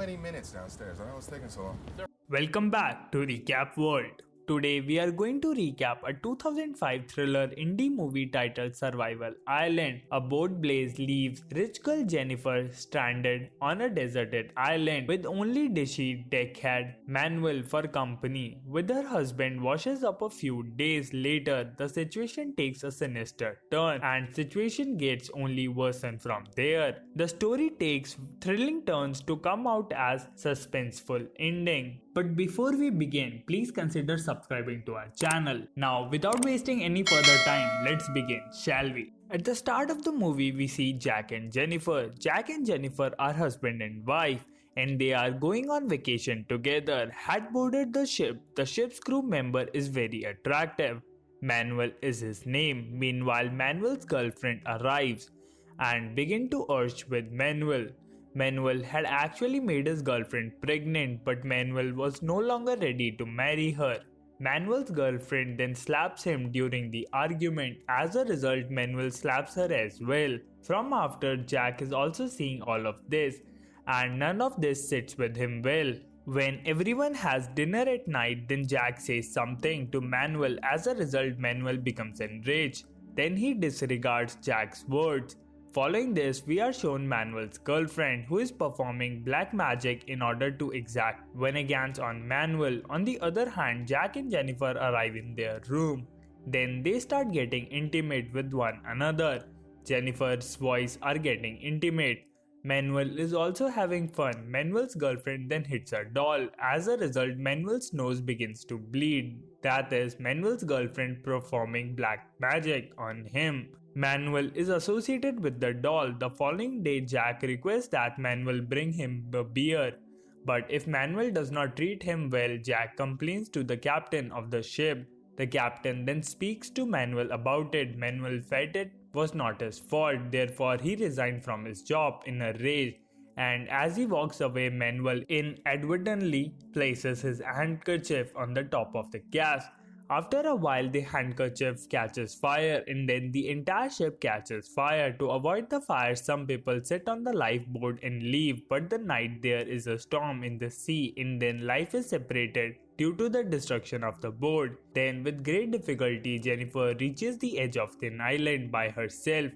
20 minutes downstairs. I know it's taking so long. Welcome back to Recap World. Today we are going to recap a 2005 thriller indie movie titled Survival Island. A boat blaze leaves rich girl Jennifer stranded on a deserted island with only dishy deckhead Manuel for company. With her husband washes up a few days later, the situation takes a sinister turn and situation gets only worsened from there. The story takes thrilling turns to come out as suspenseful ending. But before we begin, please consider subscribing to our channel. Now, without wasting any further time, let's begin, shall we? At the start of the movie, we see Jack and Jennifer. Jack and Jennifer are husband and wife, and they are going on vacation together. Had boarded the ship. The ship's crew member is very attractive. Manuel is his name. Meanwhile, Manuel's girlfriend arrives and begin to urge with Manuel. Manuel had actually made his girlfriend pregnant, but Manuel was no longer ready to marry her. Manuel's girlfriend then slaps him during the argument. As a result, Manuel slaps her as well. From after, Jack is also seeing all of this, and none of this sits with him well. When everyone has dinner at night, then Jack says something to Manuel. As a result, Manuel becomes enraged. Then he disregards Jack's words. Following this, we are shown Manuel's girlfriend who is performing black magic in order to exact vengeance on Manuel. On the other hand, Jack and Jennifer arrive in their room. Then they start getting intimate with one another. Jennifer's boys are getting intimate. Manuel is also having fun. Manuel's girlfriend then hits her doll. As a result, Manuel's nose begins to bleed. That is, Manuel's girlfriend performing black magic on him. Manuel is associated with the doll. The following day, Jack requests that Manuel bring him a beer. But if Manuel does not treat him well, Jack complains to the captain of the ship. The captain then speaks to Manuel about it. Manuel felt it was not his fault, therefore he resigned from his job in a rage. And as he walks away, Manuel inadvertently places his handkerchief on the top of the gas. After a while, the handkerchief catches fire and then the entire ship catches fire. To avoid the fire, some people sit on the lifeboat and leave, but the night there is a storm in the sea and then life is separated due to the destruction of the boat. Then with great difficulty, Jennifer reaches the edge of the island by herself,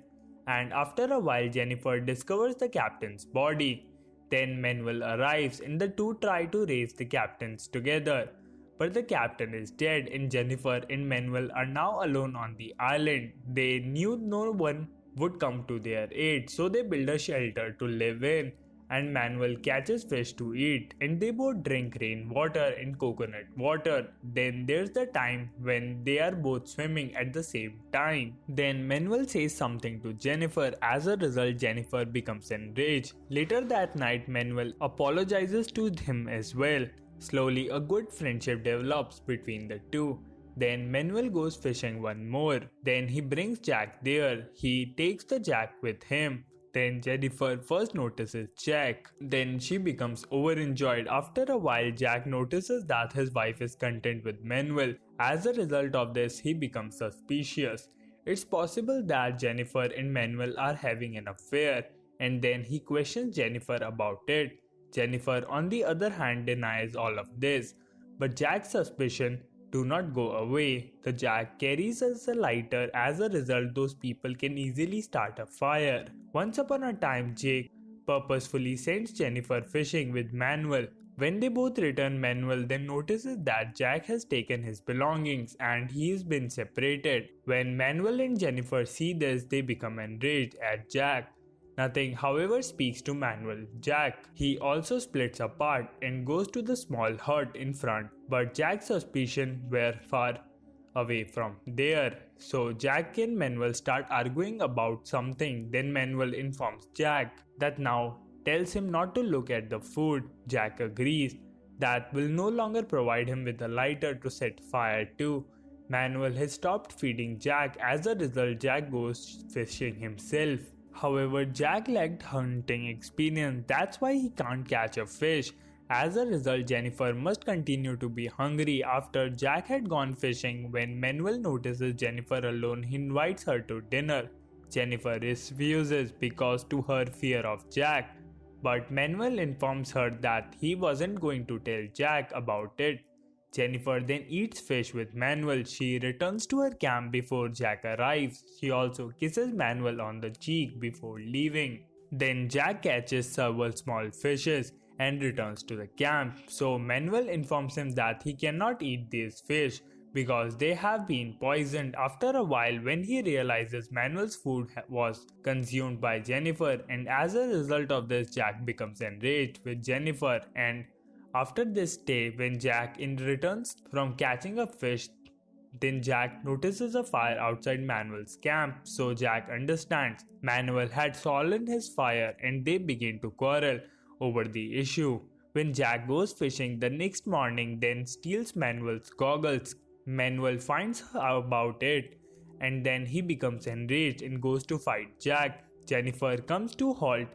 and after a while Jennifer discovers the captain's body. Then Manuel arrives and the two try to raise the captains together. But the captain is dead and Jennifer and Manuel are now alone on the island. They knew no one would come to their aid, so they build a shelter to live in. And Manuel catches fish to eat, and they both drink rainwater and coconut water. Then there's the time when they are both swimming at the same time. Then Manuel says something to Jennifer. As a result, Jennifer becomes enraged. Later that night, Manuel apologizes to him as well. Slowly, a good friendship develops between the two. Then Manuel goes fishing one more. Then he brings Jack there. He takes the Jack with him. Then Jennifer first notices Jack. Then she becomes overjoyed. After a while, Jack notices that his wife is content with Manuel. As a result of this, he becomes suspicious. It's possible that Jennifer and Manuel are having an affair, and then he questions Jennifer about it. Jennifer, on the other hand, denies all of this, but Jack's suspicion do not go away. The Jack carries as a lighter. As a result, those people can easily start a fire. Once upon a time, Jake purposefully sends Jennifer fishing with Manuel. When they both return, Manuel then notices that Jack has taken his belongings and he has been separated. When Manuel and Jennifer see this, they become enraged at Jack. Nothing, however, speaks to Manuel Jack. He also splits apart and goes to the small hut in front, but Jack's suspicions were far away from there. So Jack and Manuel start arguing about something. Then Manuel informs Jack that now tells him not to look at the food. Jack agrees. That will no longer provide him with a lighter to set fire to. Manuel has stopped feeding Jack. As a result, Jack goes fishing himself. However, Jack lacked hunting experience, that's why he can't catch a fish. As a result, Jennifer must continue to be hungry. After Jack had gone fishing, when Manuel notices Jennifer alone, he invites her to dinner. Jennifer refuses because to her fear of Jack. but Manuel informs her that he wasn't going to tell Jack about it. Jennifer then eats fish with Manuel. She returns to her camp before Jack arrives. She also kisses Manuel on the cheek before leaving. Then Jack catches several small fishes and returns to the camp. So Manuel informs him that he cannot eat these fish because they have been poisoned. After a while, when he realizes Manuel's food was consumed by Jennifer, and as a result of this, Jack becomes enraged with Jennifer. And after this day, when Jack returns from catching a fish, then Jack notices a fire outside Manuel's camp, so Jack understands Manuel had stolen his fire and they begin to quarrel over the issue. When Jack goes fishing the next morning, then steals Manuel's goggles. Manuel finds out about it and then he becomes enraged and goes to fight Jack. Jennifer comes to halt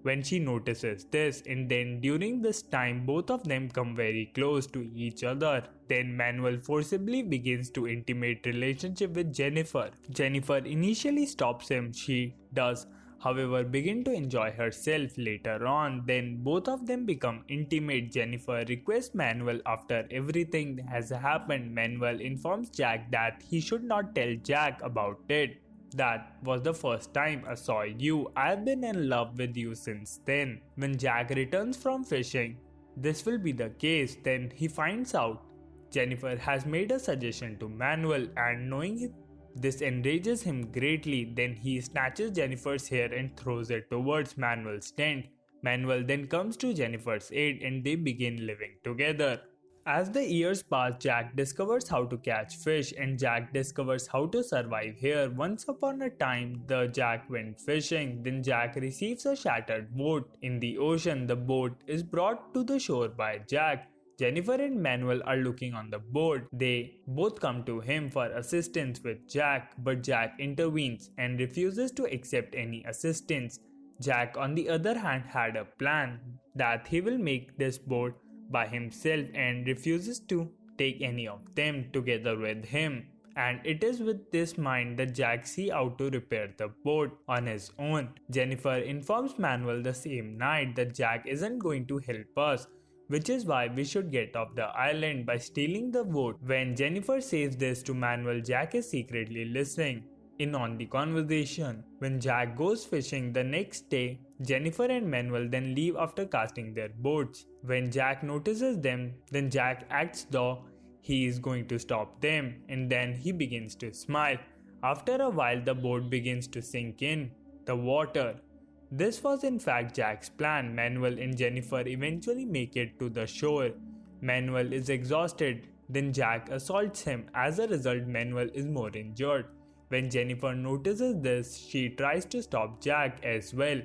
when she notices this, and then during this time both of them come very close to each other. Then Manuel forcibly begins to intimate relationship with Jennifer. Jennifer initially stops him. She does, however, begin to enjoy herself later on. Then both of them become intimate. Jennifer requests Manuel after everything has happened. Manuel informs Jack that he should not tell Jack about it. That was the first time I saw you. I've been in love with you since then. When Jack returns from fishing, this will be the case. Then he finds out Jennifer has made a suggestion to Manuel, and knowing this enrages him greatly. Then he snatches Jennifer's hair and throws it towards Manuel's tent. Manuel then comes to Jennifer's aid and they begin living together. As the years pass, Jack discovers how to catch fish and Jack discovers how to survive here. Once upon a time, the Jack went fishing. Then Jack receives a shattered boat in the ocean. The boat is brought to the shore by Jack. Jennifer and Manuel are looking on the boat. They both come to him for assistance with Jack, but Jack intervenes and refuses to accept any assistance. Jack, on the other hand, had a plan that he will make this boat by himself and refuses to take any of them together with him. And it is with this mind that Jack sets out to repair the boat on his own. Jennifer informs Manuel the same night that Jack isn't going to help us, which is why we should get off the island by stealing the boat. When Jennifer says this to Manuel, Jack is secretly listening in on the conversation. When Jack goes fishing the next day, Jennifer and Manuel then leave after casting their boats. When Jack notices them, then Jack acts though he is going to stop them, and then he begins to smile. After a while, the boat begins to sink in the water. This was in fact Jack's plan. Manuel and Jennifer eventually make it to the shore. Manuel is exhausted, then Jack assaults him. As a result, Manuel is more injured. When Jennifer notices this, she tries to stop Jack as well.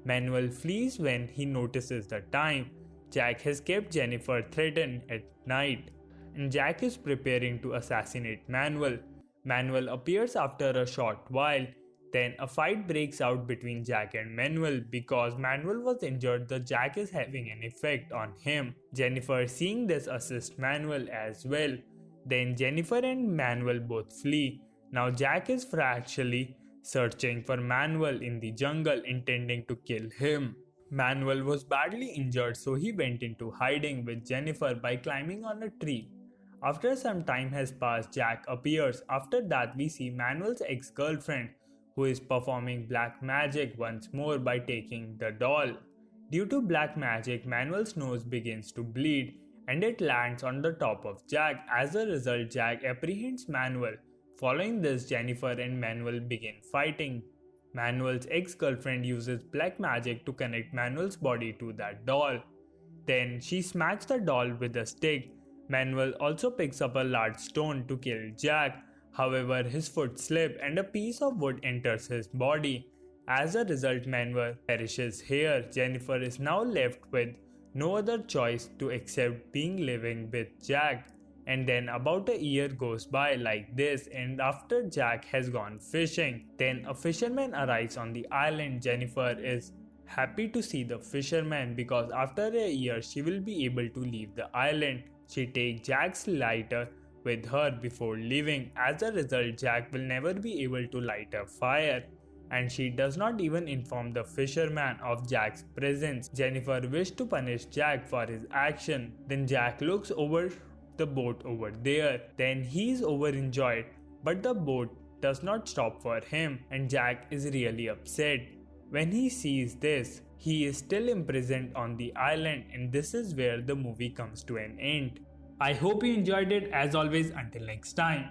Manuel flees when he notices the time. Jack has kept Jennifer threatened at night, and Jack is preparing to assassinate Manuel. Manuel appears after a short while. Then a fight breaks out between Jack and Manuel. Because Manuel was injured, the Jack is having an effect on him. Jennifer, seeing this, assists Manuel as well. Then Jennifer and Manuel both flee. Now Jack is actually searching for Manuel in the jungle, intending to kill him. Manuel was badly injured, so he went into hiding with Jennifer by climbing on a tree. After some time has passed, Jack appears. After that, we see Manuel's ex-girlfriend, who is performing black magic once more by taking the doll. Due to black magic, Manuel's nose begins to bleed and it lands on the top of Jack. As a result, Jack apprehends Manuel. Following this, Jennifer and Manuel begin fighting. Manuel's ex-girlfriend uses black magic to connect Manuel's body to that doll. Then she smacks the doll with a stick. Manuel also picks up a large stone to kill Jack. However, his foot slips and a piece of wood enters his body. As a result, Manuel perishes here. Jennifer is now left with no other choice to accept being living with Jack. And then about a year goes by like this, and after Jack has gone fishing, then a fisherman arrives on the island. Jennifer is happy to see the fisherman because after a year she will be able to leave the island. She takes Jack's lighter with her before leaving. As a result, Jack will never be able to light a fire. and she does not even inform the fisherman of Jack's presence. Jennifer wishes to punish Jack for his action. Then Jack looks over the boat over there. Then he is overjoyed, but the boat does not stop for him, and Jack is really upset. When he sees this, he is still imprisoned on the island, and this is where the movie comes to an end. I hope you enjoyed it. As always, until next time.